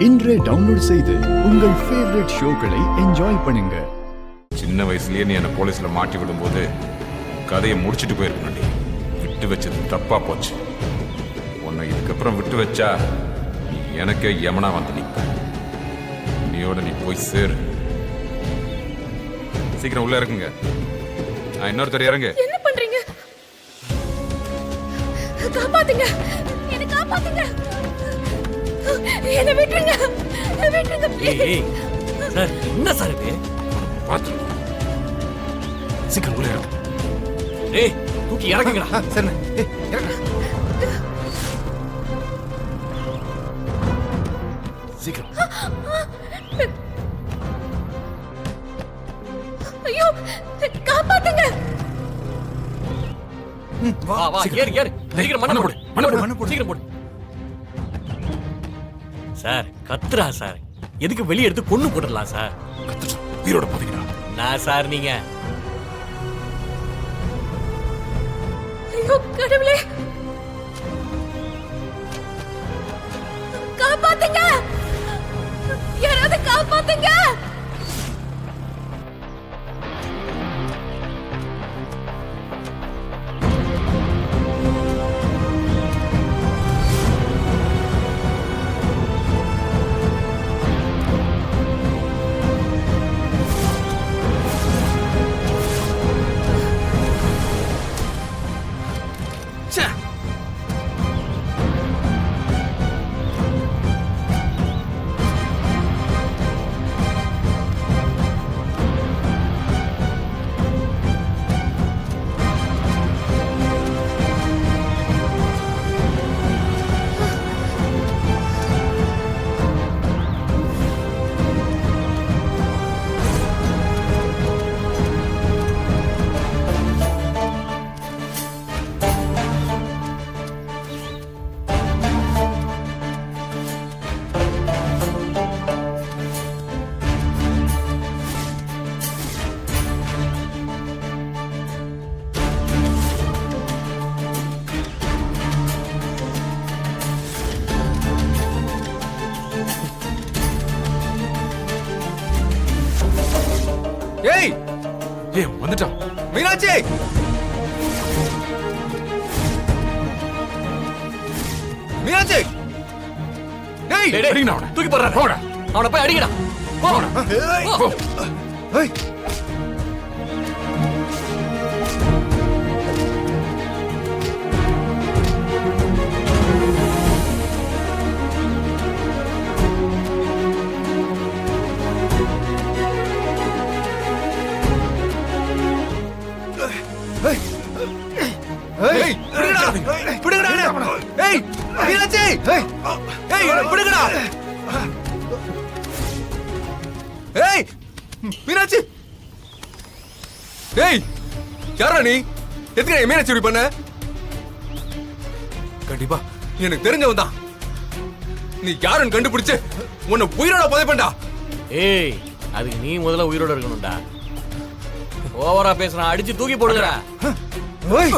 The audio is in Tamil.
இன்றே டவுன்லோட் செய்து உங்கள் ஃபேவரட் ஷோக்களை என்ஜாய் பண்ணுங்க. சின்ன வயசுலயே நீ என்ன போலீஸ்ல மாட்டி விடும்போது கதையை முடிச்சுட்டு போயிருக்கணும்டி. விட்டு வச்சது தப்பா போச்சு. உன்னை இதுக்கப்புறம் விட்டு வச்சா நீ எனக்கே யமனா வந்து நிற்ப. நீயோட நீ போய் சேரு. சீக்கிரம் உள்ள இறங்குங்க. நான் இன்னொருத்தர் இறங்கு. என்ன பண்றீங்க? காப்பாத்துங்க, என்ன காப்பாத்துங்க, என்ன விட்டுருங்க, விட்டுருங்க. சார் என்ன சார் இது? பார்த்து சீக்கிரம் உள்ள இறங்கு. ஏய் தூக்கி இறங்குங்கடா. சரி சீக்கிரம். ஐயோ காப்பாத்துங்க. வா வா ஏறு ஏறு. சீக்கிரம் மண்ணு போடு. மண்ணு போடு. சீக்கிரம் போடு. சார் கத்துறா சார். எதுக்கு வெளிய எடுத்து கொன்னு போடலாம் சார். உயிரோட போதீங்களா? நான் சார் நீங்க. ஐயோ கடவுளே காப்பாத்துங்க, யாராவது காப்பாத்துங்க. ஏய் ஏய் வந்துட்டான். மீனாட்சி மீனாட்சி. ஏய் டேய் அடிங்கடா அவனை. தூக்கி போடுறா. போடா. அவனை போய் அடிங்கடா. போடா. போ. ஏய் ஏய் பிடிங்கடா. ஏய் மீனாட்சி. ஏய் பிடிங்கடா. ஏய் மீனாட்சி. ஏய் யாரா நீ? எதுக்கு மீனாட்சி இப்படி பண்ண? கண்டிப்பா எனக்கு தெரிஞ்சவன் தான். நீ யாருன்னு கண்டுபிடிச்சு உன்னை உயிரோட புதைப்பேன்டா. ஏய் அதுக்கு நீ முதல்ல உயிரோட இருக்கணும்டா. ஓவரா பேசுறான், அடிச்சு தூக்கி போடுங்கடா. ஏய்